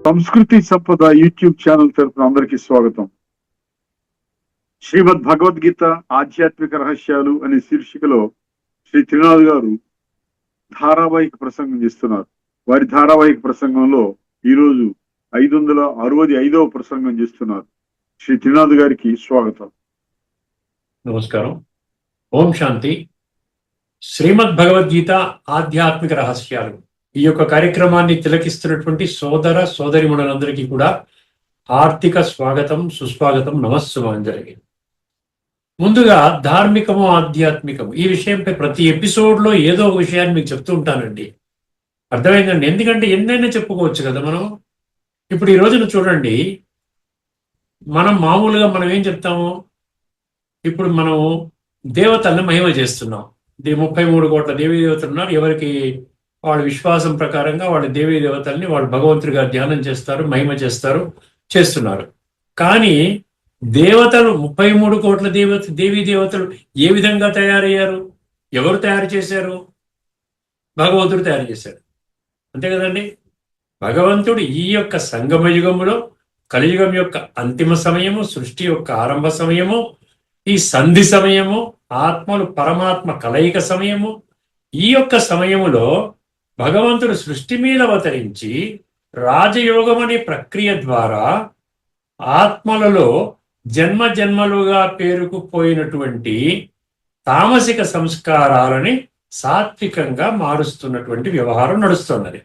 సంస్కృతి సంపద YouTube channel తరపున అందరికీ స్వాగతం. శ్రీమద్ భగవద్గీత ఆధ్యాత్మిక రహస్యాలు అనే శీర్షికలో శ్రీ త్రినాథ్ గారు ధారావాహిక ప్రసంగం చేస్తున్నారు. వారి ధారావాహిక ప్రసంగంలో ఈరోజు 565వ ప్రసంగం చేస్తున్నారు. శ్రీ త్రినాథ్ గారికి స్వాగతం. నమస్కారం. ఓం శాంతి. శ్రీమద్ భగవద్గీత ఆధ్యాత్మిక రహస్యాలు ఈ యొక్క కార్యక్రమాన్ని తిలకిస్తున్నటువంటి సోదర సోదరిమణులందరికీ కూడా ఆర్థిక స్వాగతం, సుస్వాగతం, నమస్సుమాంజలి. ముందుగా ధార్మికము ఆధ్యాత్మికము ఈ విషయంపై ప్రతి ఎపిసోడ్లో ఏదో ఒక విషయాన్ని మీకు చెప్తూ ఉంటానండి. అర్థమైందండి? ఎందుకంటే ఎన్నైనా చెప్పుకోవచ్చు కదా మనం. ఇప్పుడు ఈ రోజున చూడండి, మామూలుగా మనం ఏం చెప్తాము, ఇప్పుడు మనం దేవతల్ని మహిమ చేస్తున్నాం. 33 కోట్ల దేవీ దేవతలు ఉన్నారు. ఎవరికి వాళ్ళ విశ్వాసం ప్రకారంగా వాళ్ళ దేవీ దేవతల్ని వాళ్ళు భగవంతుడిగా ధ్యానం చేస్తారు, మహిమ చేస్తున్నారు. కానీ దేవతలు 33 కోట్ల దేవీ దేవతలు ఏ విధంగా తయారయ్యారు? ఎవరు తయారు చేశారు? భగవంతుడు తయారు చేశాడు. అంతే కదండి. భగవంతుడు ఈ యొక్క సంగమ యుగములో, కలియుగం యొక్క అంతిమ సమయము, సృష్టి యొక్క ఆరంభ సమయము, ఈ సంధి సమయము, ఆత్మలు పరమాత్మ కలయిక సమయము, ఈ యొక్క సమయములో భగవంతుడు సృష్టి మీద అవతరించి రాజయోగం అనే ప్రక్రియ ద్వారా ఆత్మలలో జన్మ జన్మలుగా పేరుకుపోయినటువంటి తామసిక సంస్కారాలని సాత్వికంగా మారుస్తున్నటువంటి వ్యవహారం నడుస్తున్నది.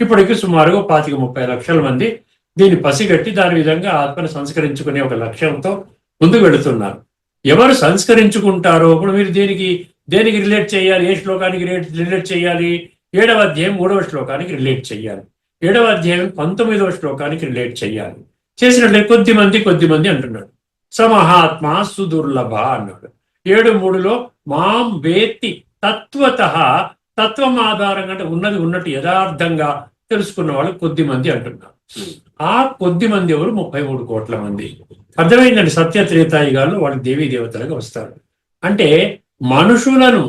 ఇప్పటికి సుమారుగా 25-30 లక్షల మంది దీన్ని పసిగట్టి దాని విధంగా ఆత్మను సంస్కరించుకునే ఒక లక్ష్యంతో ముందుకు వెళుతున్నారు. ఎవరు సంస్కరించుకుంటారో ఇప్పుడు మీరు దేనికి రిలేట్ చేయాలి? ఏ శ్లోకానికి రిలేట్ చేయాలి? 7వ అధ్యాయం 3వ శ్లోకానికి రిలేట్ చేయాలి. 7వ అధ్యాయం 19వ శ్లోకానికి రిలేట్ చేయాలి. చేసినట్లే కొద్దిమంది అంటున్నాడు. సమహాత్మ సుదుర్లభ అన్నాడు. 7:3లో మాం వేత్తి తత్వతః, తత్వం ఆధారంగా అంటే ఉన్నది ఉన్నట్టు యథార్థంగా తెలుసుకున్న వాళ్ళు కొద్దిమంది అంటున్నారు. ఆ కొద్దిమంది ఎవరు? 33 కోట్ల మంది. అర్థమైందండి? సత్య త్రేతాయుగాల్లో వాళ్ళు దేవీ దేవతలుగా వస్తారు. అంటే మనుషులను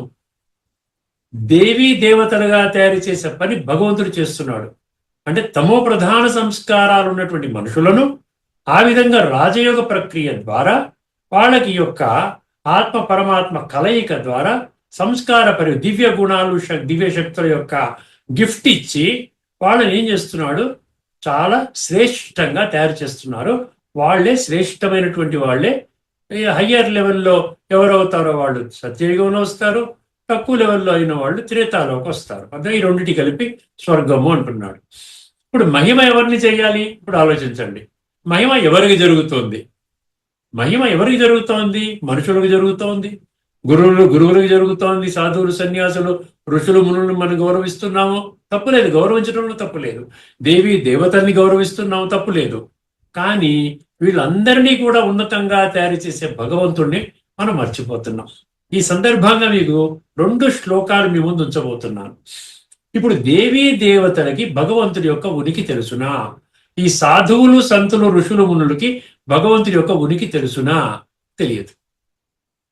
దేవీ దేవతలుగా తయారు చేసే పని భగవంతుడు చేస్తున్నాడు. అంటే తమో ప్రధాన సంస్కారాలు ఉన్నటువంటి మనుషులను ఆ విధంగా రాజయోగ ప్రక్రియ ద్వారా వాళ్ళకి యొక్క ఆత్మ పరమాత్మ కలయిక ద్వారా సంస్కార దివ్య గుణాలు, దివ్య శక్తుల యొక్క గిఫ్ట్ ఇచ్చి వాళ్ళని ఏం చేస్తున్నాడు? చాలా శ్రేష్టంగా తయారు చేస్తున్నారు. వాళ్లే శ్రేష్టమైనటువంటి వాళ్ళే. హయ్యర్ లెవెల్లో ఎవరవుతారో వాళ్ళు సత్యయుగంలో వస్తారు, తక్కువ లెవెల్లో అయిన వాళ్ళు త్రేతాలోకి వస్తారు. అదే ఈ రెండింటి కలిపి స్వర్గము అంటున్నాడు. ఇప్పుడు మహిమ ఎవరిని చేయాలి? ఇప్పుడు ఆలోచించండి. మహిమ ఎవరికి జరుగుతోంది? మహిమ ఎవరికి జరుగుతోంది? మనుషులకు జరుగుతోంది, గురువులకు జరుగుతోంది, సాధువులు, సన్యాసులు, ఋషులు, మునులను మనం గౌరవిస్తున్నాము, తప్పులేదు. గౌరవించడంలో తప్పులేదు. దేవీ దేవతల్ని గౌరవిస్తున్నాము, తప్పులేదు. కానీ వీళ్ళందరినీ కూడా ఉన్నతంగా తయారు చేసే భగవంతుణ్ణి మనం మర్చిపోతున్నాం. ఈ సందర్భంగా మీకు 2 శ్లోకాలు మీ ముందు ఉంచబోతున్నాను. ఇప్పుడు దేవీ దేవతలకి భగవంతుడి యొక్క ఉనికి తెలుసునా? ఈ సాధువులు, సంతులు, ఋషులు, మునులకి భగవంతుడి యొక్క ఉనికి తెలుసునా? తెలియదు.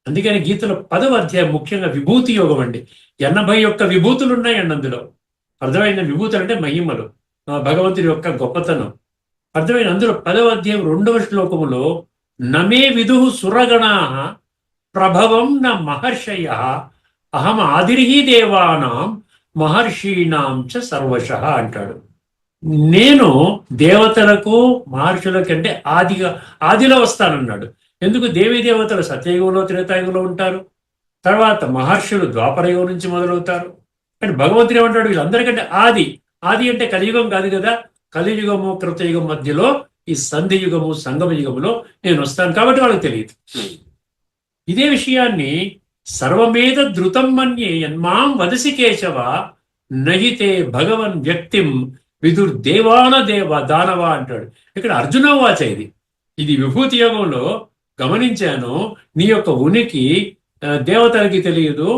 అందుకని గీతలో 10వ అధ్యాయం ముఖ్యంగా విభూతి యోగం అండి. 81 విభూతులు ఉన్నాయండి అందులో. అర్థమైన విభూతులు అంటే మహిమలు, భగవంతుడి యొక్క గొప్పతనం అర్థమైన. అందులో 10వ అధ్యాయం 2వ శ్లోకములో నమే విదుః సురగణాః ప్రభవం న మహర్షయః అహం ఆదిర్హి దేవానాం మహర్షీణాం చ సర్వశః అంటాడు. నేను దేవతలకు మహర్షుల కంటే ఆదిలో వస్తానన్నాడు. ఎందుకు? దేవీ దేవతలు సత్యయుగంలో, త్రేతాయుగంలో ఉంటారు. తర్వాత మహర్షులు ద్వాపరయుగం నుంచి మొదలవుతారు. కానీ భగవంతుడు ఏమంటాడు? వీళ్ళందరికంటే ఆది అంటే కలియుగం కాదు కదా. కలియుగము కృతయుగం మధ్యలో ఈ సంధి యుగము, సంగమ యుగములో నేను వస్తాను. కాబట్టి వాళ్ళకి తెలియదు. ఇదే విషయాన్ని సర్వమేద ధృతం మన్యే యన్మాం వదసి కేశవ నహితే భగవన్ వ్యక్తిం విదుర్దేవాన దేవ దానవ అంటాడు. ఇక్కడ అర్జునవాచ ఇది విభూతి యోగంలో గమనించాను. నీ యొక్క ఉనికి దేవతలకి తెలియదు,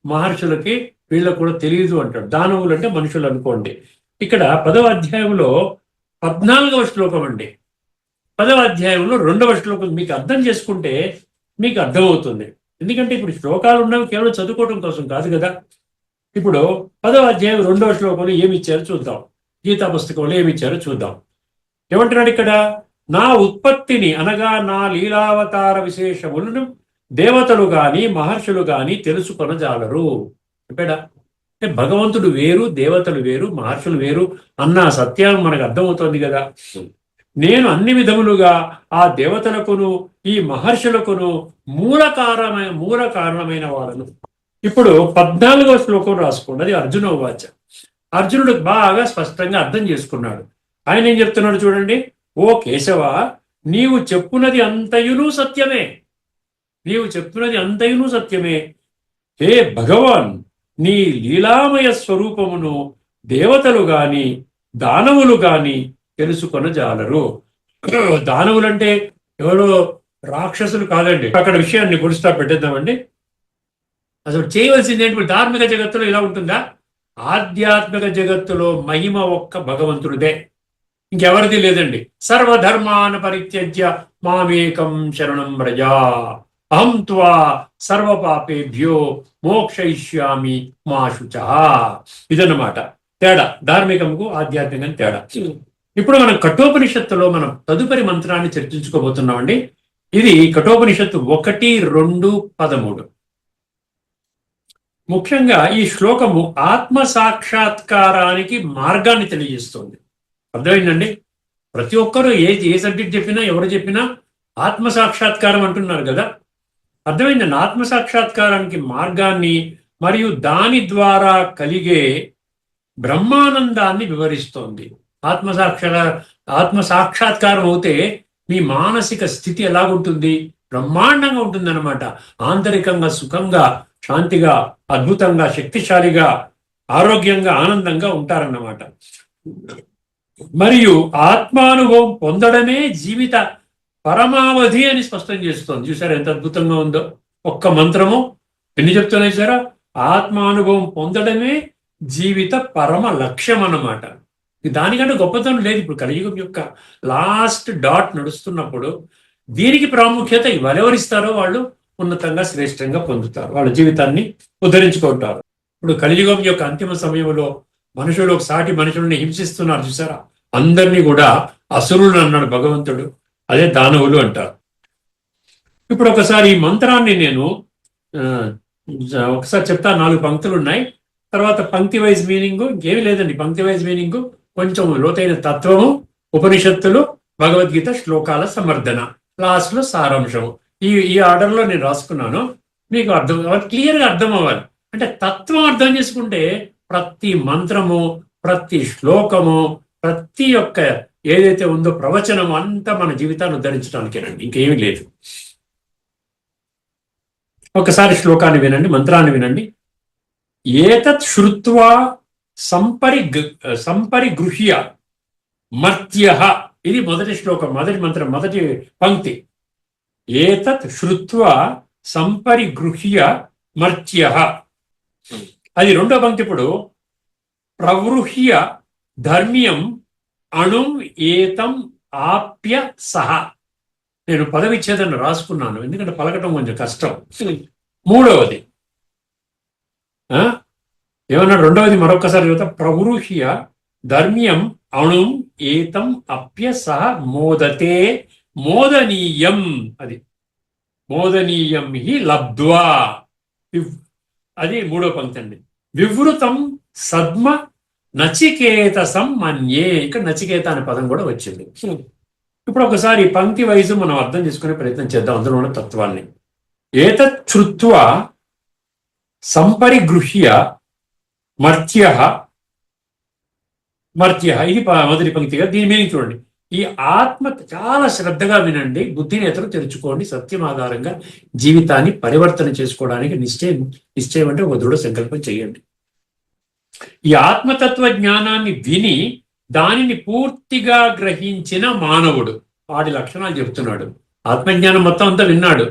మహర్షులకి వీళ్ళకు కూడా తెలియదు అంటాడు. దానవులు అంటే మనుషులు అనుకోండి. ఇక్కడ 10వ అధ్యాయంలో 14వ శ్లోకం అండి. 10వ అధ్యాయంలో 2వ శ్లోకం మీకు అర్థం చేసుకుంటే మీకు అర్థమవుతుంది. ఎందుకంటే ఇప్పుడు శ్లోకాలు ఉన్నవి కేవలం చదువుకోవడం కోసం కాదు కదా. ఇప్పుడు 10వ అధ్యాయం 2వ శ్లోకంలో ఏమి ఇచ్చారో చూద్దాం. గీతా పుస్తకంలో ఏమి ఇచ్చారో చూద్దాం. ఏమంటున్నాడు ఇక్కడ? నా ఉత్పత్తిని అనగా నా లీలావతార విశేషములను దేవతలు గాని మహర్షులు గాని తెలుసుకొనజాలరు. చెప్పాడా? అంటే భగవంతుడు వేరు, దేవతలు వేరు, మహర్షులు వేరు అన్న సత్యం మనకు అర్థమవుతోంది కదా. నేను అన్ని విధములుగా ఆ దేవతలకును ఈ మహర్షులకును మూల కారణమైన వాడను. ఇప్పుడు 14వ శ్లోకం రాసుకోండి, అది అర్జున ఉవాచ. అర్జునుడు బాగా స్పష్టంగా అర్థం చేసుకున్నాడు. ఆయన ఏం చెప్తున్నాడు చూడండి. ఓ కేశవ, నీవు చెప్పున్నది అంతయును సత్యమే, నీవు చెప్తున్నది అంతయును సత్యమే. హే భగవాన్, నీ లీలామయ స్వరూపమును దేవతలు గాని దానవులు గాని తెలుసుకొనజాలరు. దానవులంటే ఎవరో రాక్షసులు కాదండి. అక్కడ విషయాన్ని గుడిస్తా పెట్టేద్దామండి. అసలు చేయవలసింది ఏంటి? ధార్మిక జగత్తులో ఇలా ఉంటుందా? ఆధ్యాత్మిక జగత్తులో మహిమ ఒక్క భగవంతుడిదే, ఇంకెవరిది లేదండి. సర్వధర్మాన్ పరిత్యజ్య మామేకం శరణం వ్రజ అహం త్వా సర్వపాపేభ్యో మోక్షయిష్యామి మా శుచః. ఇదన్నమాట తేడా, ధార్మికంకు ఆధ్యాత్మికం తేడా. ఇప్పుడు మనం కఠోపనిషత్తులో మనం తదుపరి మంత్రాన్ని చర్చించుకోబోతున్నామండి. ఇది కఠోపనిషత్తు 1, 2, 13. ముఖ్యంగా ఈ శ్లోకము ఆత్మ సాక్షాత్కారానికి మార్గాన్ని తెలియజేస్తుంది. అర్థమైందండి? ప్రతి ఒక్కరూ ఏ సబ్జెక్ట్ చెప్పినా ఎవరు చెప్పినా ఆత్మ సాక్షాత్కారం అంటున్నారు కదా. అర్థమైందండి? ఆత్మ సాక్షాత్కారానికి మార్గాన్ని మరియు దాని ద్వారా కలిగే బ్రహ్మానందాన్ని వివరిస్తోంది. ఆత్మ సాక్షాత్కారం అవుతే మీ మానసిక స్థితి ఎలాగుంటుంది? బ్రహ్మాండంగా ఉంటుందన్నమాట. ఆంతరికంగా సుఖంగా, శాంతిగా, అద్భుతంగా, శక్తిశాలిగా, ఆరోగ్యంగా, ఆనందంగా ఉంటారన్నమాట. మరియు ఆత్మానుభవం పొందడమే జీవిత పరమావధి అని స్పష్టం చేస్తోంది. చూసారా ఎంత అద్భుతంగా ఉందో? ఒక్క మంత్రము ఎన్ని చెప్తున్నాయి సారా? ఆత్మానుభవం పొందడమే జీవిత పరమ లక్ష్యం అన్నమాట. దానికంటే గొప్పతనం లేదు. ఇప్పుడు కలియుగం యొక్క లాస్ట్ డాట్ నడుస్తున్నప్పుడు దీనికి ప్రాముఖ్యత ఇవ్వాలి. ఎవరిస్తారో వాళ్ళు ఉన్నతంగా శ్రేష్టంగా పొందుతారు, వాళ్ళ జీవితాన్ని ఉద్ధరించుకుంటారు. ఇప్పుడు కలియుగం యొక్క అంతిమ సమయంలో మనుషులు సాటి మనుషుల్ని హింసిస్తున్నారు చూసారా? అందరినీ కూడా అసురులు అన్నాడు భగవంతుడు. అదే దానవులు అంటారు. ఇప్పుడు ఒకసారి ఈ మంత్రాన్ని నేను ఒకసారి చెప్తా. 4 పంక్తులు ఉన్నాయి. తర్వాత పంక్తి వైజ్ మీనింగ్ ఇంకేమీ లేదండి. పంక్తి వైజ్ మీనింగ్, కొంచెం లోతైన తత్వము, ఉపనిషత్తులు, భగవద్గీత శ్లోకాల సమర్థన, లాస్ట్ లో సారాంశము. ఈ ఆర్డర్లో నేను రాసుకున్నాను. మీకు అర్థం కావాలి, క్లియర్గా అర్థం అవ్వాలి. అంటే తత్వం అర్థం చేసుకుంటే ప్రతి మంత్రము, ప్రతి శ్లోకము, ప్రతి ఒక్క ఏదైతే ఉందో ప్రవచనం అంతా మన జీవితాన్ని ఉద్ధరించడానికేనండి, ఇంకేమీ లేదు. ఒకసారి శ్లోకాన్ని వినండి, మంత్రాన్ని వినండి. ఏతత్ శ్రుత్వా సంపరిగృహ్య మర్త్యః. ఇది మొదటి శ్లోకం, మొదటి మంత్రం, మొదటి పంక్తి. ఏతత్ శ్రుత్వా సంపరిగృహ్య మర్త్యః. అది రెండో పంక్తి. ఇప్పుడు ప్రవృహ్య ధర్మ్యం అణుం ఏతం ఆప్య సహ. నేను పదవిచ్ఛేదన రాసుకున్నాను, ఎందుకంటే పలకటం కొంచెం కష్టం. మూడవది ఏమన్నాడు? రెండవది మరొకసారి చెబుతా. ప్రవృహ్య ధర్మ్యం అణుం ఏతం అప్య సహ మోదతే మోదనీయం. అది మోదనీయం హి లబ్ధ్వా. అది మూడో పంక్తి అండి. వివృతం సద్మ నచికేతసం మన్యే. ఇక్కడ నచికేత అనే పదం కూడా వచ్చింది. ఇప్పుడు ఒకసారి పంక్తి వైజు మనం అర్థం చేసుకునే ప్రయత్నం చేద్దాం అందులో ఉన్న తత్వాన్ని. ఏతత్ శ్రుత్వా సంపరిగృహ్య మర్త్యః. ఇది మొదటి పంక్తిగా. దీని మీనింగ్ చూడండి. ఈ ఆత్మ చాలా శ్రద్ధగా వినండి, బుద్ధిని ఎదురు తెరుచుకోండి. సత్యం ఆధారంగా జీవితాన్ని పరివర్తన చేసుకోవడానికి నిశ్చయం అంటే ఒక దృఢ సంకల్పం చేయండి. ఈ ఆత్మతత్వ జ్ఞానాన్ని విని దానిని పూర్తిగా గ్రహించిన మానవుడు, వాడి లక్షణాలు చెప్తున్నాడు. ఆత్మజ్ఞానం మొత్తం అంతా విన్నాడు,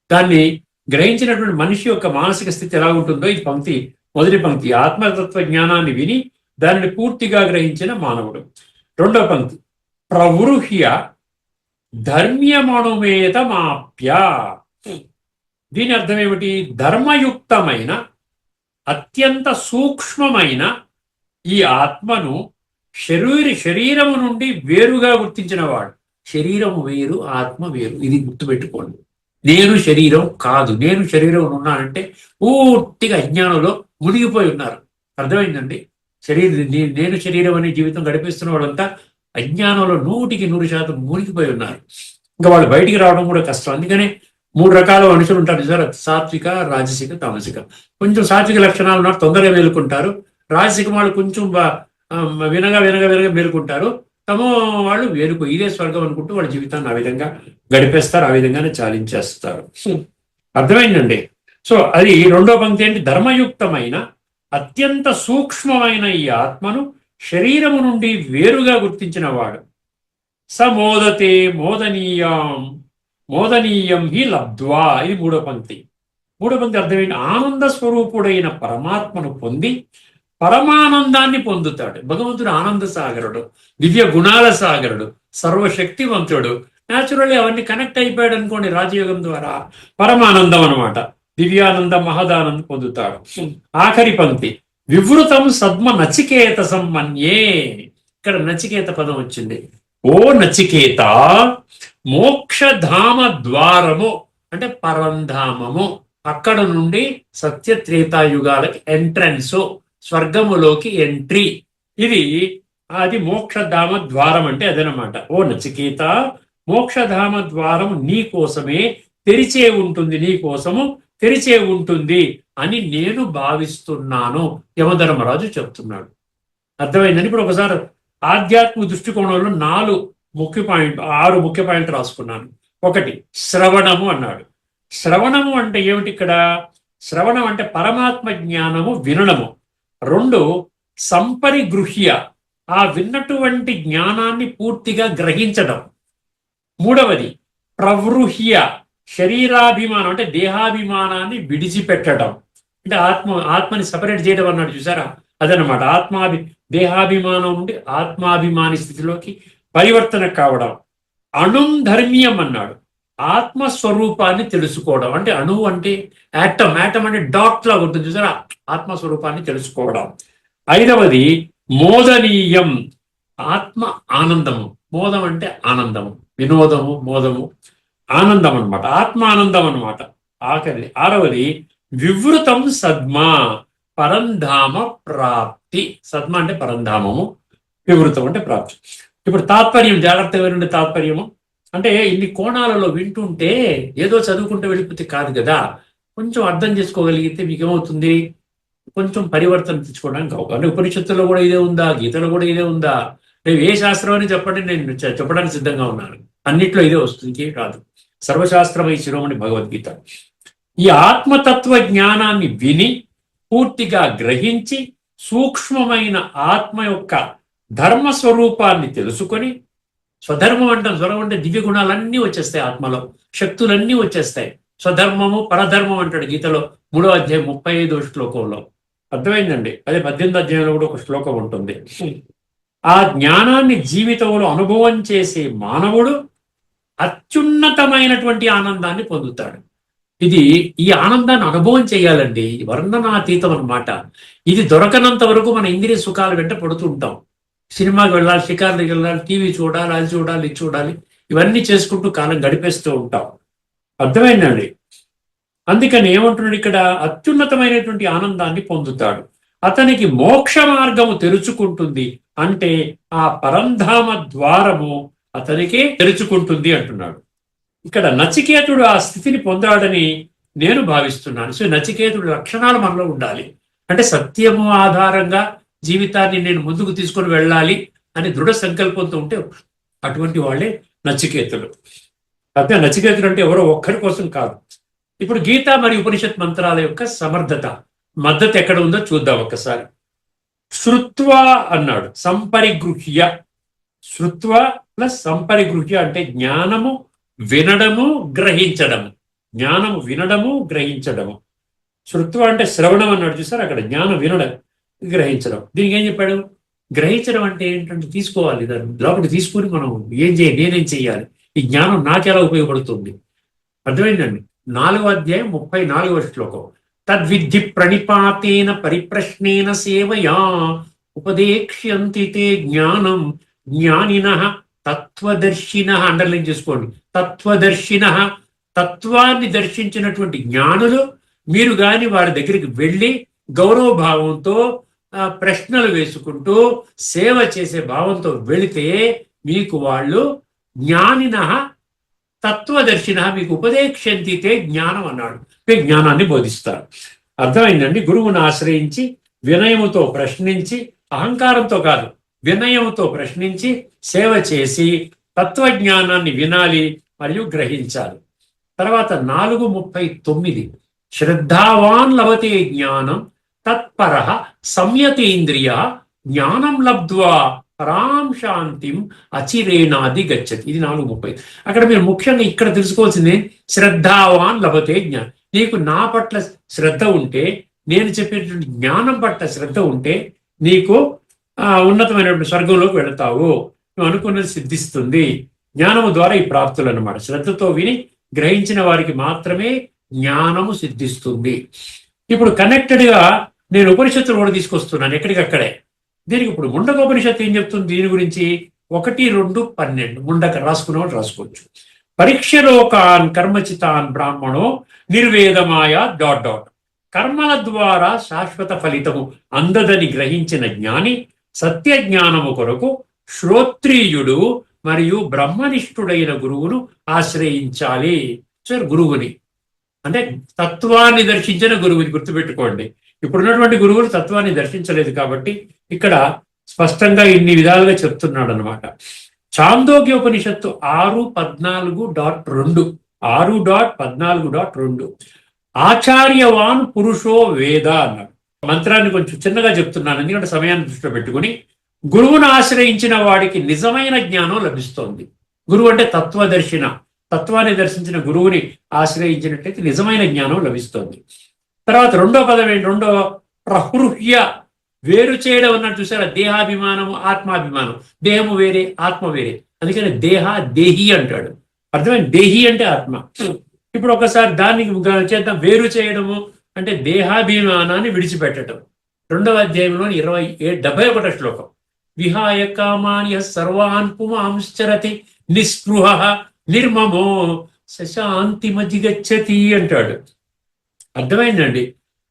దాన్ని గ్రహించినటువంటి మనిషి యొక్క మానసిక స్థితి ఎలా ఉంటుందో ఇది పంక్తి, మొదటి పంక్తి. ఆత్మతత్వ జ్ఞానాన్ని విని దానిని పూర్తిగా గ్రహించిన మానవుడు. రెండవ పంక్తి. ప్రవృహ్య ధర్మ్యమణుమేతమాప్య. దీని అర్థం ఏమిటి? ధర్మయుక్తమైన అత్యంత సూక్ష్మమైన ఈ ఆత్మను శరీరము నుండి వేరుగా గుర్తించిన వాడు. శరీరం వేరు, ఆత్మ వేరు, ఇది గుర్తుపెట్టుకోండి. నేను శరీరం కాదు, నేను శరీరం ఉన్నానంటే పూర్తిగా అజ్ఞానంలో మునిగిపోయి ఉన్నారు. అర్థమైందండి? నేను శరీరం అనే జీవితం గడిపిస్తున్న వాళ్ళంతా అజ్ఞానంలో 100% మునిగిపోయి ఉన్నారు. ఇంకా వాళ్ళు బయటికి రావడం కూడా కష్టం. అందుకనే 3 రకాల మనుషులు ఉంటారు సార్: సాత్విక, రాజసిక, తామసిక. కొంచెం సాత్విక లక్షణాలు ఉన్నారు, తొందరగా మేలుకుంటారు. రాజసిక వాళ్ళు కొంచెం వినగా వినగా వినగా మేలుకుంటారు. తమో వాళ్ళు వేరుకు ఇదే స్వర్గం అనుకుంటూ వాళ్ళ జీవితాన్ని ఆ విధంగా గడిపేస్తారు, ఆ విధంగానే చాలించేస్తారు. అర్థమైందండి? సో అది రెండో పంక్తి ఏంటి? ధర్మయుక్తమైన అత్యంత సూక్ష్మమైన ఈ ఆత్మను శరీరము నుండి వేరుగా గుర్తించిన వాడు. సమోదతే మోదనీయం హి లబ్ధ్వా. ఇది మూడో పంక్తి. మూడో పంక్తి అర్థమైంది. ఆనంద స్వరూపుడైన పరమాత్మను పొంది పరమానందాన్ని పొందుతాడు. భగవంతుడు ఆనంద సాగరుడు, దివ్య గుణాల సాగరుడు, సర్వశక్తివంతుడు. న్యాచురల్లీ అవన్నీ కనెక్ట్ అయిపోయాడు అనుకోండి రాజయోగం ద్వారా. పరమానందం అనమాట, దివ్యానందం, మహదానందం పొందుతాడు. ఆఖరి పంక్తి: వివృతం సద్మ నచికేతసం మన్యే. ఇక్కడ నచికేత పదం వచ్చింది. ఓ నచికేత, మోక్షధామ ద్వారము అంటే పరంధామము, అక్కడ నుండి సత్యత్రేతాయుగాలకి ఎంట్రన్స్, స్వర్గములోకి ఎంట్రీ. అది మోక్షధామ ద్వారం అంటే అదనమాట. ఓ నచికేత, మోక్షధామ ద్వారం నీ కోసమే తెరిచే ఉంటుంది, నీ కోసము తెరిచే ఉంటుంది అని నేను భావిస్తున్నాను యమధర్మరాజు చెప్తున్నాడు. అర్థమైందని? ఇప్పుడు ఒకసారి ఆధ్యాత్మిక దృష్టికోణంలో 6 ముఖ్య పాయింట్ రాసుకున్నాను. 1, శ్రవణము అన్నాడు. శ్రవణము అంటే ఏమిటి? ఇక్కడ శ్రవణం అంటే పరమాత్మ జ్ఞానము వినడము. 2, సంపరిగృహ్య, ఆ విన్నటువంటి జ్ఞానాన్ని పూర్తిగా గ్రహించడం. 3వది ప్రవృహ్య, శరీరాభిమానం అంటే దేహాభిమానాన్ని విడిచిపెట్టడం. అంటే ఆత్మని సపరేట్ చేయడం అన్నాడు చూసారా, అదనమాట. దేహాభిమానం నుండి ఆత్మాభిమాని స్థితిలోకి పరివర్తన కావడం. అణుంధర్మ్యం అన్నాడు. ఆత్మస్వరూపాన్ని తెలుసుకోవడం. అంటే అణువు అంటే యాటమ్ అంటే డాట్ లాగా ఉంటుంది చూసారా, ఆత్మస్వరూపాన్ని తెలుసుకోవడం. 5వది మోదనీయం, ఆత్మ ఆనందము. మోదం అంటే ఆనందము, వినోదము, మోదము, ఆనందం అనమాట, ఆత్మ ఆనందం అనమాట. 6వది వివృతం సద్మ, పరంధామ ప్రాప్తి. సద్మ అంటే పరంధామము, వివృతం అంటే ప్రాప్తి. ఇప్పుడు తాత్పర్యం జాగ్రత్తగా వినండి. తాత్పర్యము అంటే ఇన్ని కోణాలలో వింటుంటే ఏదో చదువుకుంటూ వెళ్ళిపోతే కాదు కదా, కొంచెం అర్థం చేసుకోగలిగితే మీకు ఏమవుతుంది, కొంచెం పరివర్తన తెచ్చుకోవడానికి అవకాశం. అంటే ఉపనిషత్తుల్లో కూడా ఇదే ఉందా, గీతలో కూడా ఇదే ఉందా, రేపు ఏ శాస్త్రం అని చెప్పండి, నేను చెప్పడానికి సిద్ధంగా ఉన్నాను. అన్నిట్లో ఇదే వస్తుంది, ఇంకేం రాదు. సర్వశాస్త్రమై శిరోమణి భగవద్గీత. ఈ ఆత్మతత్వ జ్ఞానాన్ని విని పూర్తిగా గ్రహించి సూక్ష్మమైన ఆత్మ యొక్క ధర్మస్వరూపాన్ని తెలుసుకొని, స్వధర్మం అంటాం, స్వరం అంటే దివ్య గుణాలన్నీ వచ్చేస్తాయి, ఆత్మలో శక్తులన్నీ వచ్చేస్తాయి. స్వధర్మము పరధర్మం అంటాడు గీతలో 3వ అధ్యాయం 35వ శ్లోకంలో. అర్థమైందండి? అదే 18వ అధ్యాయంలో కూడా ఒక శ్లోకం ఉంటుంది. ఆ జ్ఞానాన్ని జీవితంలో అనుభవం చేసే మానవుడు అత్యున్నతమైనటువంటి ఆనందాన్ని పొందుతాడు. ఈ ఆనందాన్ని అనుభవం చేయాలండి, వర్ణనాతీతం అన్నమాట. ఇది దొరకనంత వరకు మన ఇంద్రియ సుఖాలు వెంట పడుతూ ఉంటాం. సినిమాకి వెళ్ళాలి, షికార్లకి వెళ్ళాలి, టీవీ చూడాలి, అది చూడాలి, ఇది చూడాలి, ఇవన్నీ చేసుకుంటూ కాలం గడిపేస్తూ ఉంటాం. అర్థమైందండి? అందుకని ఏమంటున్నాడు ఇక్కడ, అత్యున్నతమైనటువంటి ఆనందాన్ని పొందుతాడు. అతనికి మోక్ష మార్గము తెరుచుకుంటుంది, అంటే ఆ పరంధామ ద్వారము అతనికే తెరుచుకుంటుంది అంటున్నాడు. ఇక్కడ నచికేతుడు ఆ స్థితిని పొందాడని నేను భావిస్తున్నాను. సో నచికేతుడి లక్షణాలు మనలో ఉండాలి. అంటే సత్యము ఆధారంగా జీవితాన్ని నేను ముందుకు తీసుకొని వెళ్ళాలి అని దృఢ సంకల్పంతో ఉంటే అటువంటి వాళ్ళే నచికేతుడు. అంటే నచికేతుడు అంటే ఎవరో ఒక్కరి కోసం కాదు. ఇప్పుడు గీత మరియు ఉపనిషత్ మంత్రాల యొక్క సమర్థత, మద్దతు ఎక్కడ ఉందో చూద్దాం ఒక్కసారి. శృత్వా అన్నాడు, సంపరిగృహ్య. శృత్వ ప్లస్ సంపరిగృహ్య అంటే జ్ఞానము వినడము, గ్రహించడము. జ్ఞానము వినడము, గ్రహించడము. శృత్వ అంటే శ్రవణం అన్నాడు చూసారు, అక్కడ జ్ఞానం వినడం, గ్రహించడం. దీనికి ఏం చెప్పాడు? గ్రహించడం అంటే ఏంటంటే తీసుకోవాలి, దాన్ని లోపలికి తీసుకుని మనం నేనేం చేయాలి, ఈ జ్ఞానం నాకెలా ఉపయోగపడుతుంది. అర్థమైందండి? 4వ అధ్యాయం 34వ శ్లోకం. తద్విద్ధి ప్రణిపాతేన పరిప్రశ్నేన సేవయా ఉపదేక్ష్యంతి తే జ్ఞానం జ్ఞానినః తత్వదర్శినః. అండర్లైన్ చేసుకోండి, తత్వదర్శినః. తత్వాన్ని దర్శించినటువంటి జ్ఞానులు మీరు గాని వారి దగ్గరికి వెళ్ళి గౌరవభావంతో ప్రశ్నలు వేసుకుంటూ సేవ చేసే భావంతో వెళితే మీకు వాళ్ళు జ్ఞానినః తత్వదర్శినః మీకు ఉపదేక్షంతితే జ్ఞానం అన్నాడు. మీకు జ్ఞానాన్ని బోధిస్తారు. అర్థమైందండి? గురువును ఆశ్రయించి వినయముతో ప్రశ్నించి, అహంకారంతో కాదు, వినయముతో ప్రశ్నించి సేవ చేసి తత్వజ్ఞానాన్ని వినాలి మరియు గ్రహించాలి. తర్వాత 4:39 శ్రద్ధావాన్ లభతే జ్ఞానం తత్పరః సంయతేంద్రియ జ్ఞానం లబ్ధ్వా పరాం శాంతిం అచిరేణాది గచ్చతి. ఇది 4:30. అక్కడ మీరు ముఖ్యంగా ఇక్కడ తెలుసుకోవాల్సింది శ్రద్ధావాన్ లభతే జ్ఞానం. నీకు నా పట్ల శ్రద్ధ ఉంటే, నేను చెప్పేటువంటి జ్ఞానం పట్ల శ్రద్ధ ఉంటే నీకు ఉన్నతమైనటువంటి స్వర్గంలోకి వెళతావు, నువ్వు అనుకున్నది సిద్ధిస్తుంది. జ్ఞానము ద్వారా ఈ ప్రాప్తులు అన్నమాట. శ్రద్ధతో విని గ్రహించిన వారికి మాత్రమే జ్ఞానము సిద్ధిస్తుంది. ఇప్పుడు కనెక్టెడ్గా నేను ఉపనిషత్తులు కూడా తీసుకొస్తున్నాను ఎక్కడికక్కడే. దీనికి ఇప్పుడు ముండకోపనిషత్తు ఏం చెప్తుంది దీని గురించి? 1:2:12 ముండక రాసుకున్నవాడు రాసుకోవచ్చు. పరీక్షలోకాన్ కర్మచితాన్ బ్రాహ్మణో నిర్వేదమాయ ... కర్మల ద్వారా శాశ్వత ఫలితము అందదని గ్రహించిన జ్ఞాని సత్య జ్ఞానము కొరకు శ్రోత్రియుడు మరియు బ్రహ్మనిష్ఠుడైన గురువును ఆశ్రయించాలి. సార్, గురువుని అంటే తత్వాన్ని దర్శించిన గురువుని గుర్తుపెట్టుకోండి. ఇప్పుడున్నటువంటి గురువులు తత్వాన్ని దర్శించలేదు కాబట్టి ఇక్కడ స్పష్టంగా ఇన్ని విధాలుగా చెప్తున్నాడు అనమాట. చాందోగ్యోపనిషత్తు 6:14.2 6.14.2 ఆచార్యవాన్ పురుషో వేద అన్నాడు. మంత్రాన్ని కొంచెం చిన్నగా చెప్తున్నాను ఎందుకంటే సమయాన్ని దృష్టిలో పెట్టుకుని. గురువును ఆశ్రయించిన వాడికి నిజమైన జ్ఞానం లభిస్తోంది. గురువు అంటే తత్వదర్శిన, తత్వాన్ని దర్శించిన గురువుని ఆశ్రయించినట్లయితే నిజమైన జ్ఞానం లభిస్తోంది. తర్వాత రెండో పదం ఏంటి? రెండో ప్రహృహ్య, వేరు చేయడం అన్నట్టు చూసారా? దేహాభిమానము ఆత్మాభిమానం. దేహము వేరే, ఆత్మ వేరే. అందుకని దేహి అంటాడు. అర్థమైంది? దేహి అంటే ఆత్మ. ఇప్పుడు ఒకసారి దాన్ని చేద్దాం. వేరు చేయడము అంటే దేహాభిమానాన్ని విడిచిపెట్టడం. 2వ అధ్యాయంలోని 71వ శ్లోకం. విహాయ కామాన్య సర్వాన్ పుమాంశ్చరతి నిస్పృహ నిర్మమో శాంతిమధిగచ్చతి అంటాడు. అర్థమైందండి?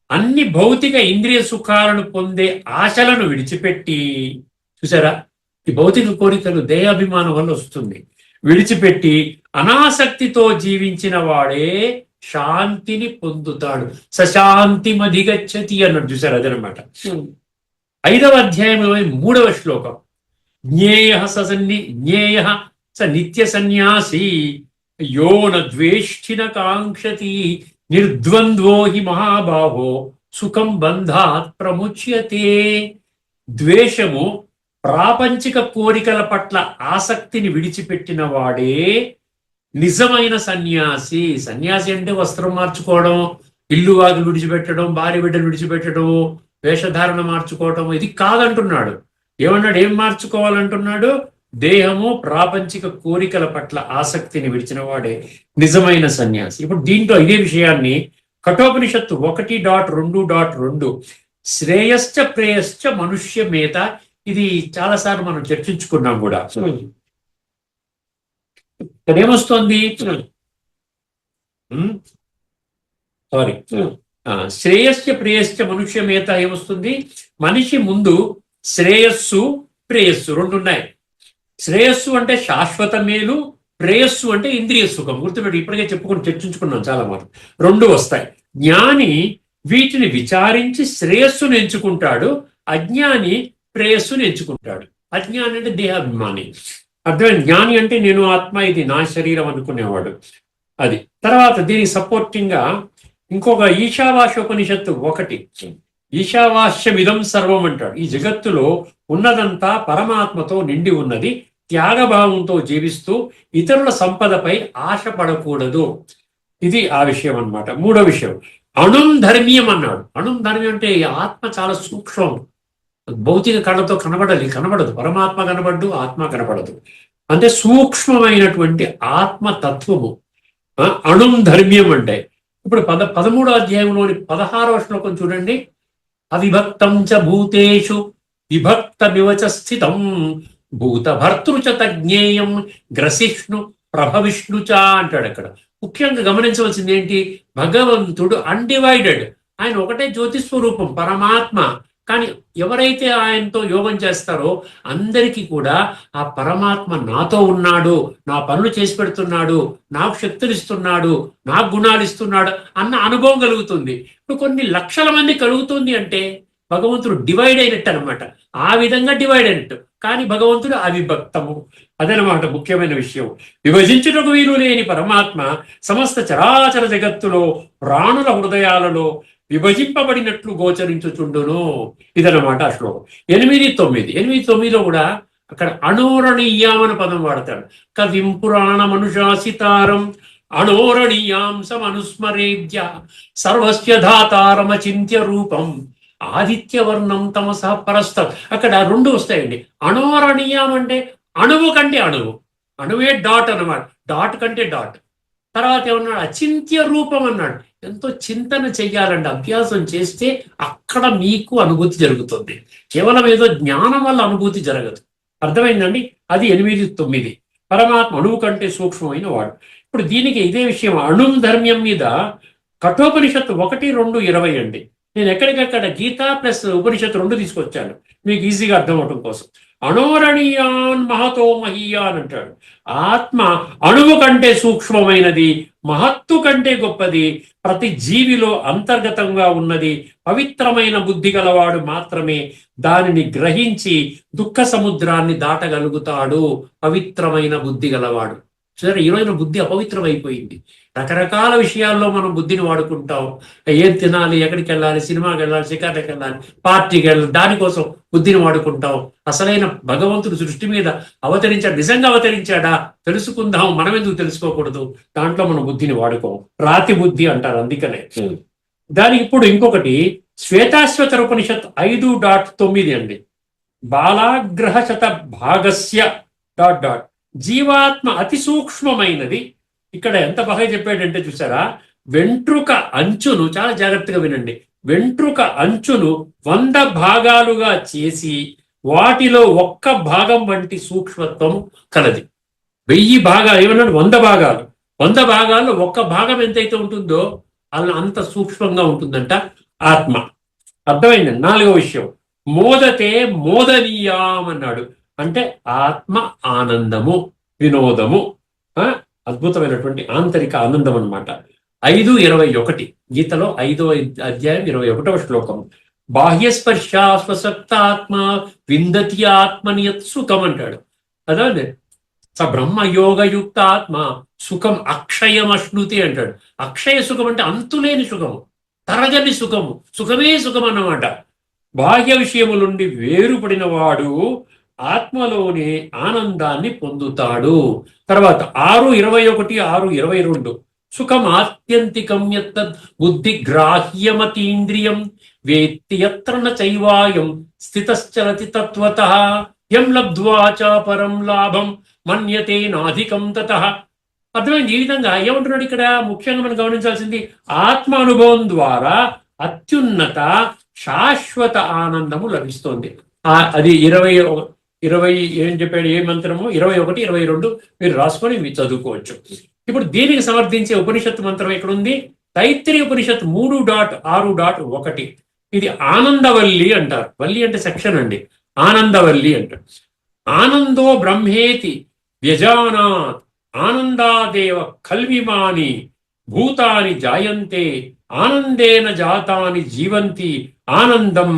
అన్ని భౌతిక ఇంద్రియ సుఖాలను పొందే ఆశలను విడిచిపెట్టి, చూసారా, ఈ భౌతిక కోరికలు దేహాభిమానం వల్ల వస్తుంది, విడిచిపెట్టి అనాసక్తితో జీవించిన వాడే శాంతిని పొందుతాడు. సశాంతిమధిగచ్చతి అన్నాడు. చూసారు? అదనమాట. 5వ అధ్యాయంలో 3వ శ్లోకం. జ్ఞేయ స నిత్య సన్యాసి యో న ద్వేష్టిన కాంక్షతి నిర్ద్వంద్వో హి మహాబాహో సుఖం బంధాత్ ప్రముచ్యతే. ద్వేషము, ప్రాపంచిక కోరికల పట్ల ఆసక్తిని విడిచిపెట్టిన వాడే నిజమైన సన్యాసి. సన్యాసి అంటే వస్త్రం మార్చుకోవడం, ఇల్లు వాకిలు విడిచిపెట్టడం, భార్య బిడ్డలు విడిచిపెట్టడం, వేషధారణ మార్చుకోవటం ఇది కాదంటున్నాడు. ఏమన్నాడు? ఏం మార్చుకోవాలంటున్నాడు? దేహము, ప్రాపంచిక కోరికల పట్ల ఆసక్తిని విడిచిన వాడే నిజమైన సన్యాసి. ఇప్పుడు దీంట్లో ఇదే విషయాన్ని కఠోపనిషత్తు 1.2.2 శ్రేయశ్చ ప్రేయశ్చ మనుష్యమేత, ఇది చాలాసార్లు మనం చర్చించుకున్నాం కూడా. ఇక్కడ ఏమొస్తోంది? శ్రేయస్య ప్రేయస్య మనుష్యమేత ఏమొస్తుంది? మనిషి ముందు శ్రేయస్సు, ప్రేయస్సు రెండు ఉన్నాయి. శ్రేయస్సు అంటే శాశ్వత మేలు, ప్రేయస్సు అంటే ఇంద్రియ సుఖం. గుర్తుపెట్టి ఇప్పటికే చర్చించుకున్నాం చాలా మార్లు. రెండు వస్తాయి. జ్ఞాని వీటిని విచారించి శ్రేయస్సును ఎంచుకుంటాడు, అజ్ఞాని ప్రేయస్సును ఎంచుకుంటాడు. అజ్ఞాని అంటే దేహాభిమాని. అర్థమైంది? జ్ఞాని అంటే నేను ఆత్మ, ఇది నా శరీరం అనుకునేవాడు. అది. తర్వాత దీనికి సపోర్టింగ్ గా ఇంకొక ఈశావాస్యోపనిషత్తు 1 ఈశావాస్యమిదం సర్వం అంటాడు. ఈ జగత్తులో ఉన్నదంతా పరమాత్మతో నిండి ఉన్నది. త్యాగభావంతో జీవిస్తూ ఇతరుల సంపదపై ఆశపడకూడదు. ఇది ఆ విషయం అన్నమాట. 3వ విషయం అణుం ధర్మీయం అన్నాడు. అణుం ధర్మీయం అంటే ఆత్మ చాలా సూక్ష్మం, భౌతిక కళ్ళతో కనబడదు. పరమాత్మ కనబడ్డు, ఆత్మ కనబడదు. అంటే సూక్ష్మమైనటువంటి ఆత్మతత్వము అణుం ధర్మ్యం అంటే. ఇప్పుడు 13వ అధ్యాయంలోని 16వ శ్లోకం చూడండి. అవిభక్తం చ భూతేషు విభక్తమివ చ స్థితం భూతభర్తృ చ తజ్ఞేయం గ్రసిష్ణు ప్రభవిష్ణు చ అంటాడు అక్కడ. ముఖ్యంగా గమనించవలసింది ఏంటి? భగవంతుడు అన్డివైడెడ్, ఆయన ఒకటే జ్యోతిస్వరూపం పరమాత్మ. కానీ ఎవరైతే ఆయనతో యోగం చేస్తారో అందరికీ కూడా ఆ పరమాత్మ నాతో ఉన్నాడు, నా పనులు చేసి పెడుతున్నాడు, నాకు శక్తులు ఇస్తున్నాడు, నాకు గుణాలు ఇస్తున్నాడు అన్న అనుభవం కలుగుతుంది. ఇప్పుడు కొన్ని లక్షల మంది కలుగుతుంది అంటే భగవంతుడు డివైడ్ అయినట్టు అనమాట. ఆ విధంగా డివైడ్ అయినట్టు. కానీ భగవంతుడు అవిభక్తము. అదనమాట ముఖ్యమైన విషయం. విభజించుటకు వీలు లేని పరమాత్మ సమస్త చరాచర జగత్తులో ప్రాణుల హృదయాలలో విభజింపబడినట్లు గోచరించుచుండును. ఇదనమాట ఆ శ్లోకం. 8-9 కూడా అక్కడ అణోరణీయాం అనే పదం వాడతాడు. కవిం పురాణ మనుషాసితారం అణోరణీయాం సమనుస్మరేద్య సర్వస్య ధాతారమచింత్య రూపం ఆదిత్యవర్ణం తమస పరస్త. అక్కడ రెండు వస్తాయండి. అణోరణీయం అంటే అణువు కంటే అణువు, అణువే డాట్ అన్నమాట, డాట్ కంటే డాట్. తర్వాత ఏమన్నాడు? అచింత్య రూపం అన్నాడు. ఎంతో చింతన చెయ్యాలండి, అభ్యాసం చేస్తే అక్కడ మీకు అనుభూతి జరుగుతుంది. కేవలం ఏదో జ్ఞానం వల్ల అనుభూతి జరగదు. అర్థమైందండి? అది 8-9. పరమాత్మ అణువు కంటే సూక్ష్మమైన వాడు. ఇప్పుడు దీనికి ఇదే విషయం అణుం ధర్మ్యం మీద కఠోపనిషత్తు 1-2-20 అండి. నేను ఎక్కడికక్కడ గీతా ప్లస్ ఉపనిషత్తు 2 తీసుకొచ్చాను మీకు ఈజీగా అర్థం అవటం కోసం. అణోరణీయాన్ మహతో మహీయాన్ అంటాడు. ఆత్మ అణువు కంటే సూక్ష్మమైనది, మహత్తు కంటే గొప్పది, ప్రతి జీవిలో అంతర్గతంగా ఉన్నది. పవిత్రమైన బుద్ధి గలవాడు మాత్రమే దానిని గ్రహించి దుఃఖ సముద్రాన్ని దాటగలుగుతాడు. పవిత్రమైన బుద్ధి గలవాడు. సరే, ఈరోజున బుద్ధి అపవిత్రమైపోయింది. రకరకాల విషయాల్లో మనం బుద్ధిని వాడుకుంటాం. ఏం తినాలి, ఎక్కడికి వెళ్ళాలి, సినిమాకి వెళ్ళాలి, షికార్లకు వెళ్ళాలి, పార్టీకి వెళ్ళాలి, దానికోసం బుద్ధిని వాడుకుంటాం. అసలైన భగవంతుడు సృష్టి మీద అవతరించాడు, నిజంగా అవతరించాడా తెలుసుకుందాం. మనం ఎందుకు తెలుసుకోకూడదు? దాంట్లో మనం బుద్ధిని వాడుకోం. రాతి బుద్ధి అంటారు, అందుకనే. దానికి ఇప్పుడు ఇంకొకటి శ్వేతాశ్వతర ఉపనిషత్ 5.9 అండి. బాలాగ్రహ శత భాగస్య ... జీవాత్మ అతి సూక్ష్మమైనది. ఇక్కడ ఎంత బాగా చెప్పాడంటే చూసారా, వెంట్రుక అంచును, చాలా జాగ్రత్తగా వినండి, వెంట్రుక అంచును 100 భాగాలుగా చేసి వాటిలో ఒక్క భాగం వంటి సూక్ష్మత్వం కలది. 1000 భాగాలు ఏమన్నాడు? 100 భాగాలు. 100 భాగాల్లో ఒక్క భాగం ఎంతైతే ఉంటుందో అలా అంత సూక్ష్మంగా ఉంటుందంట ఆత్మ. అర్థమైందండి? 4వ విషయం మోదతే మోదనీయాం అన్నాడు. అంటే ఆత్మ ఆనందము, వినోదము, అద్భుతమైనటువంటి ఆంతరిక ఆనందం అన్నమాట. 5:21 గీతలో 5వ అధ్యాయం 21వ శ్లోకం. బాహ్యస్పర్శాస్వసక్తాత్మ విందతి ఆత్మనియత్ సుఖం అంటాడు. అదే స బ్రహ్మయోగయుక్త ఆత్మ సుఖం అక్షయమశ్నుతి అంటాడు. అక్షయ సుఖం అంటే అంతులేని సుఖము, తరగని సుఖము, సుఖమే సుఖం అన్నమాట. బాహ్య విషయము నుండి వేరుపడిన వాడు ఆత్మలోనే ఆనందాన్ని పొందుతాడు. తర్వాత 6:21, 6:22 సుఖం ఆత్యంతికం యత్తద్ బుద్ధి గ్రాహ్యమతీంద్రియం వేత్తి యత్ర న చైవాయం స్థితశ్చలతి తత్వతః యం లబ్ధ్వా చ పరం లాభం మన్యతే నాధికం తతః. అర్థమైంది? ఈ విధంగా ఏమంటున్నాడు ఇక్కడ? ముఖ్యంగా మనం గమనించాల్సింది ఆత్మ అనుభవం ద్వారా అత్యున్నత శాశ్వత ఆనందము లభిస్తోంది. అది 20 ఏం చెప్పాడు? ఏ మంత్రము? 21, 22 మీరు రాసుకొని మీరు చదువుకోవచ్చు. ఇప్పుడు దీనికి సమర్థించే ఉపనిషత్తు మంత్రం ఎక్కడుంది? తైత్తిరీయ ఉపనిషత్తు 3.6.1. ఇది ఆనందవల్లి అంటారు. వల్లి అంటే సెక్షన్ అండి. ఆనందవల్లి అంటారు. ఆనందో బ్రహ్మేతి వ్యజానాత్ ఆనందాదేవ కల్విమాని భూతాని జాయంతే ఆనందేన జాతాని జీవంతి ఆనందం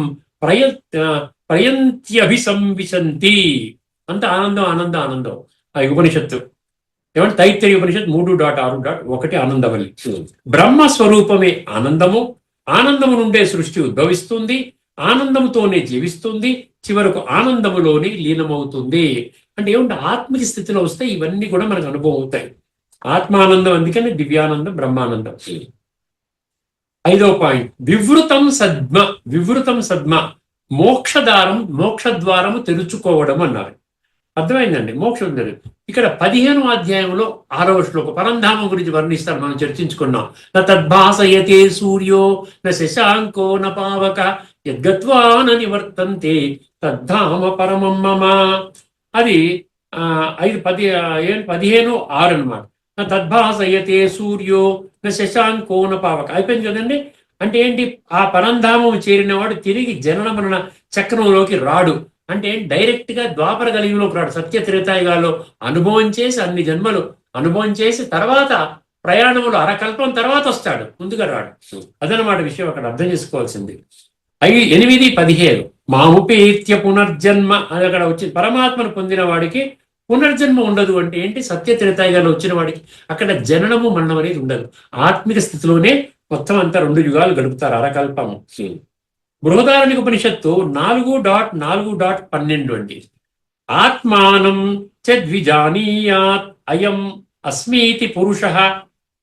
ప్రయంత్యభిసంవిశంతి. అంత ఆనందం ఆనందం ఆనందం. ఆ ఉపనిషత్తు ఏమంటే తైత్తరీయ ఉపనిషత్తు 3.6.1 ఆనందవల్లి. బ్రహ్మస్వరూపమే ఆనందము. ఆనందము నుండే సృష్టి ఉద్భవిస్తుంది, ఆనందముతోనే జీవిస్తుంది, చివరకు ఆనందములోనే లీనమవుతుంది. అంటే ఏమంటే ఆత్మిక స్థితిలో వస్తే ఇవన్నీ కూడా మనకు అనుభవం అవుతాయి. ఆత్మానందం, అందుకని దివ్యానందం, బ్రహ్మానందం. 5వ పాయింట్ వివృతం సద్మ మోక్షద్వారము తెరుచుకోవడం అన్నారు. అర్థమైందండి? మోక్షం ఇక్కడ 15వ అధ్యాయంలో 6వ శ్లోకం పరంధామం గురించి వర్ణిస్తారు. మనం చర్చించుకున్నాం. న తద్భాసయతే సూర్యో న శశాంకో న పావక యద్గత్వా న నివర్తంతే తద్ధామ పరమం మమ. అది 5:15:6 అనమాట. తద్భాసయతే సూర్యో న శశాంకో న పావక. అయిపోయింది కదండి. అంటే ఏంటి? ఆ పరంధామం చేరినవాడు తిరిగి జనన మరణ చక్రంలోకి రాడు. అంటే డైరెక్ట్ గా ద్వాపర కలియుగంలోకి రాడు. సత్య త్రేతాయుగాల్లో అనుభవం చేసి అన్ని జన్మలు అనుభవం చేసి తర్వాత ప్రయాణములు అరకల్పం తర్వాత వస్తాడు, ముందుగా రాడు. అదనమాట విషయం అక్కడ అర్థం చేసుకోవాల్సింది. 8:15 మాముపేత్య పునర్జన్మ అని అక్కడ వచ్చింది. పరమాత్మను పొందిన వాడికి పునర్జన్మ ఉండదు. అంటే ఏంటి? సత్య త్రేతాయుగాల్లో వచ్చిన వాడికి అక్కడ జననము మరణం అనేది ఉండదు. ఆత్మిక స్థితిలోనే మొత్తం అంతా 2 యుగాలు గడుపుతారు, అరకల్పము. బృహదారణ్యక ఉపనిషత్తు 4.4.12 అండి. ఆత్మానం చద్విజానీయాత్ అయం అస్మీతి పురుష.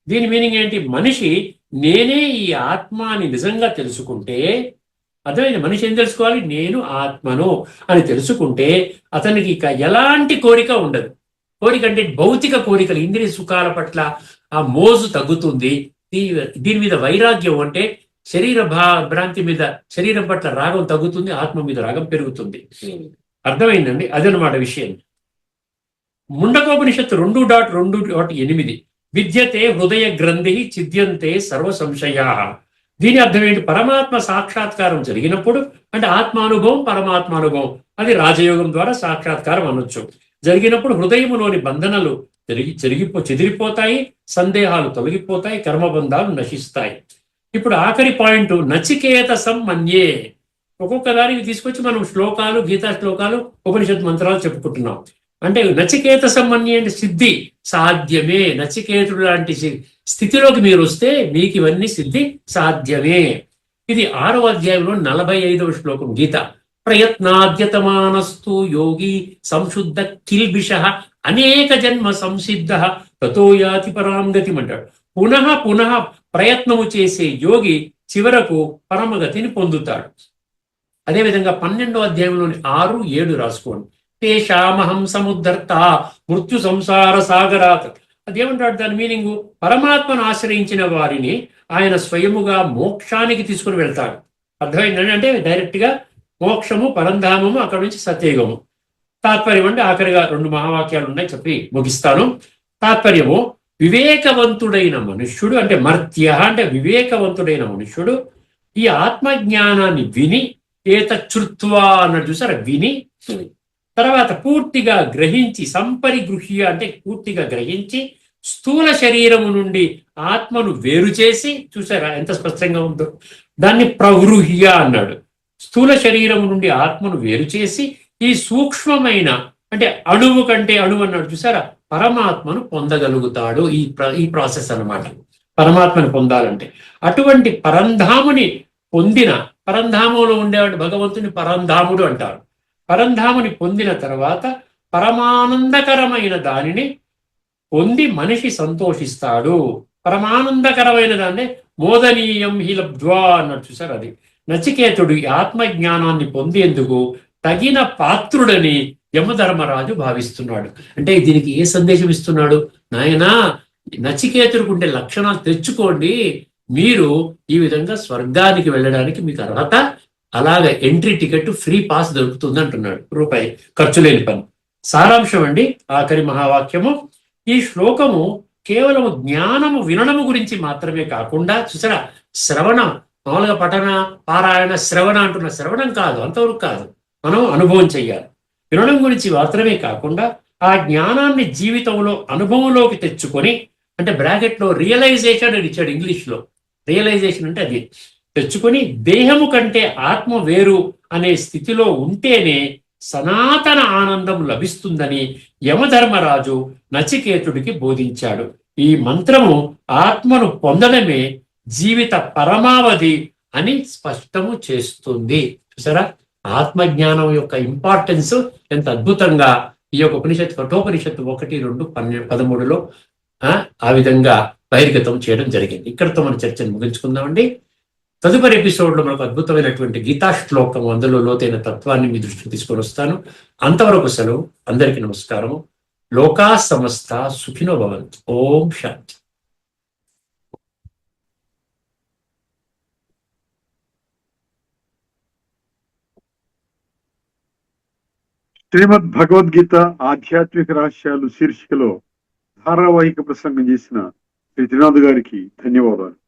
దీని మీనింగ్ ఏంటి? మనిషి నేనే ఈ ఆత్మాని నిజంగా తెలుసుకుంటే, అర్థమైంది? మనిషి ఏం తెలుసుకోవాలి? నేను ఆత్మను అని తెలుసుకుంటే అతనికి ఇక ఎలాంటి కోరిక ఉండదు. కోరిక అంటే భౌతిక కోరికలు, ఇంద్రియ సుఖాల పట్ల ఆ మోజు తగ్గుతుంది. దీని మీద వైరాగ్యం అంటే భ్రాంతి మీద, శరీరం పట్ల రాగం తగ్గుతుంది, ఆత్మ మీద రాగం పెరుగుతుంది. అర్థమైందండి? అదనమాట విషయం. ముండకోపనిషత్తు 2.2.8 విద్యతే హృదయ గ్రంథి ఛిద్యంతే సర్వ సంశయా. దీని అర్థం ఏంటి? పరమాత్మ సాక్షాత్కారం జరిగినప్పుడు, అంటే ఆత్మానుభవం పరమాత్మానుభవం, అది రాజయోగం ద్వారా సాక్షాత్కారం అనొచ్చు. జరిగినప్పుడు హృదయములోని బంధనలు చెదిరిపోతాయి, సందేహాలు తొలగిపోతాయి, కర్మబంధాలు నశిస్తాయి. ఇప్పుడు ఆఖరి పాయింట్ నచికేత మన్యే. ఒక్కొక్క దానికి తీసుకొచ్చి మనం శ్లోకాలు, గీతా శ్లోకాలు, ఉపనిషత్ మంత్రాలు చెప్పుకుంటున్నాం. అంటే నచికేత మన్యే అంటే సిద్ధి సాధ్యమే. నచికేతుడు లాంటి స్థితిలోకి మీరు వస్తే మీకు ఇవన్నీ సిద్ధి సాధ్యమే. ఇది 6వ అధ్యాయంలో 45వ శ్లోకం గీత. ప్రయత్నాద్యతమానస్తు యోగి సంశుద్ధ కిల్బిష అనేక జన్మ సంసిద్ధ తతో యాతి పరాం గతిం అంటాడు. పునః పునః ప్రయత్నము చేసే యోగి చివరకు పరమగతిని పొందుతాడు. అదేవిధంగా 12వ అధ్యాయంలోని 6, 7 రాసుకోండి. తేషామహం సముద్ధర్త మృత్యు సంసార సాగరాత్. అదేమంటాడు? దాని మీనింగు పరమాత్మను ఆశ్రయించిన వారిని ఆయన స్వయముగా మోక్షానికి తీసుకుని వెళ్తాడు. అర్థమైందండి? అంటే డైరెక్ట్ గా మోక్షము, పరంధామము, అక్కడ నుంచి సత్యయుగము. తాత్పర్యం అంటే ఆఖరిగా 2 మహావాక్యాలు ఉన్నాయి, చెప్పి ముగిస్తాను. తాత్పర్యము వివేకవంతుడైన మనుష్యుడు, అంటే మర్త్య అంటే వివేకవంతుడైన మనుష్యుడు ఈ ఆత్మజ్ఞానాన్ని విని, ఏతచ్చుత్వా అన్నట్టు చూసారా, విని తర్వాత పూర్తిగా గ్రహించి, సంపరిగృహ్య అంటే పూర్తిగా గ్రహించి, స్థూల శరీరము నుండి ఆత్మను వేరు చేసి, చూసారా ఎంత స్పష్టంగా ఉందో, దాన్ని ప్రవృహ్య అన్నాడు. స్థూల శరీరము నుండి ఆత్మను వేరు చేసి ఈ సూక్ష్మమైన, అంటే అణువు కంటే అణువు అన్నాడు చూసారా, పరమాత్మను పొందగలుగుతాడు. ఈ ప్రాసెస్ అన్నమాట. పరమాత్మను పొందాలంటే అటువంటి పరంధాముని పొందిన, పరంధామంలో ఉండేవాడు భగవంతుని పరంధాముడు అంటారు. పరంధాముని పొందిన తర్వాత పరమానందకరమైన దానిని పొంది మనిషి సంతోషిస్తాడు. పరమానందకరమైన దాన్ని మోదనీయం హి లబ్ధ్వా అన్నట్టు చూసారు. అది నచికేతుడు ఈ ఆత్మజ్ఞానాన్ని పొందేందుకు తగిన పాత్రుడని యమధర్మరాజు భావిస్తున్నాడు. అంటే దీనికి ఏ సందేశం ఇస్తున్నాడు? నాయనా, నచికేతుడికి ఉండే లక్షణాలు తెచ్చుకోండి, మీరు ఈ విధంగా స్వర్గానికి వెళ్ళడానికి మీకు అర్హత, అలాగే ఎంట్రీ టికెట్, ఫ్రీ పాస్ దొరుకుతుంది అంటున్నాడు. రూపాయి ఖర్చు లేని పని. సారాంశం అండి ఆఖరి మహావాక్యము. ఈ శ్లోకము కేవలము జ్ఞానము వినడము గురించి మాత్రమే కాకుండా, చూసారా, శ్రవణం, మామూలుగా పఠన, పారాయణ, శ్రవణ అంటున్న శ్రవణం కాదు, అంతవరకు కాదు, మనం అనుభవం చెయ్యాలి. వినడం గురించి మాత్రమే కాకుండా ఆ జ్ఞానాన్ని జీవితంలో అనుభవంలోకి తెచ్చుకొని, అంటే బ్రాకెట్లో రియలైజేషన్ అని ఇచ్చాడు ఇంగ్లీష్లో. రియలైజేషన్ అంటే అది తెచ్చుకొని దేహము కంటే ఆత్మ వేరు అనే స్థితిలో ఉంటేనే సనాతన ఆనందం లభిస్తుందని యమధర్మరాజు నచికేతుడికి బోధించాడు. ఈ మంత్రము ఆత్మను పొందడమే జీవిత పరమావధి అని స్పష్టము చేస్తుంది. చూసారా, ఆత్మజ్ఞానం యొక్క ఇంపార్టెన్స్ ఎంత అద్భుతంగా ఈ యొక్క ఉపనిషత్తు, కఠోపనిషత్తు 1:2-13లో ఆ విధంగా బహిర్గతం చేయడం జరిగింది. ఇక్కడితో మన చర్చను ముగించుకుందామండి. తదుపరి ఎపిసోడ్లో మనకు అద్భుతమైనటువంటి గీతా శ్లోకం, అందులో లోతైన తత్వాన్ని మీ దృష్టికి తీసుకొని వస్తాను. అంతవరకు సెలవు. అందరికీ నమస్కారము. లోకా సమస్త సుఖినో భవంతు. ఓం శాంతి. శ్రీమద్ భగవద్గీత ఆధ్యాత్మిక రహస్యాలు శీర్షికలో ధారావాహిక ప్రసంగం చేసిన శ్రీ త్రినాథ్ గారికి ధన్యవాదాలు.